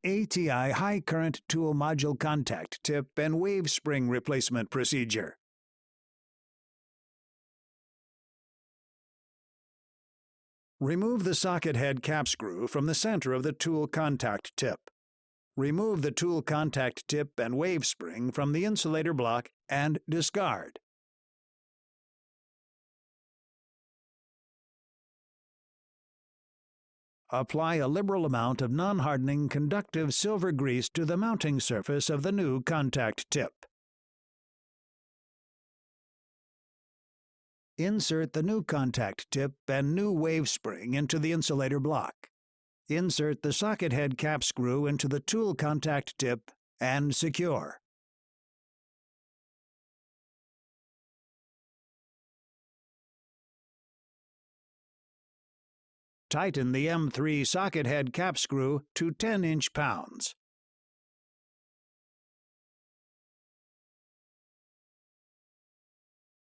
ATI high current tool module contact tip and wave spring replacement procedure. Remove the socket head cap screw from the center of the tool contact tip. Remove the tool contact tip and wave spring from the insulator block and discard. Apply a liberal amount of non-hardening conductive silver grease to the mounting surface of the new contact tip. Insert the new contact tip and new wave spring into the insulator block. Insert the socket head cap screw into the tool contact tip and secure. Tighten the M3 socket head cap screw to 10-inch pounds.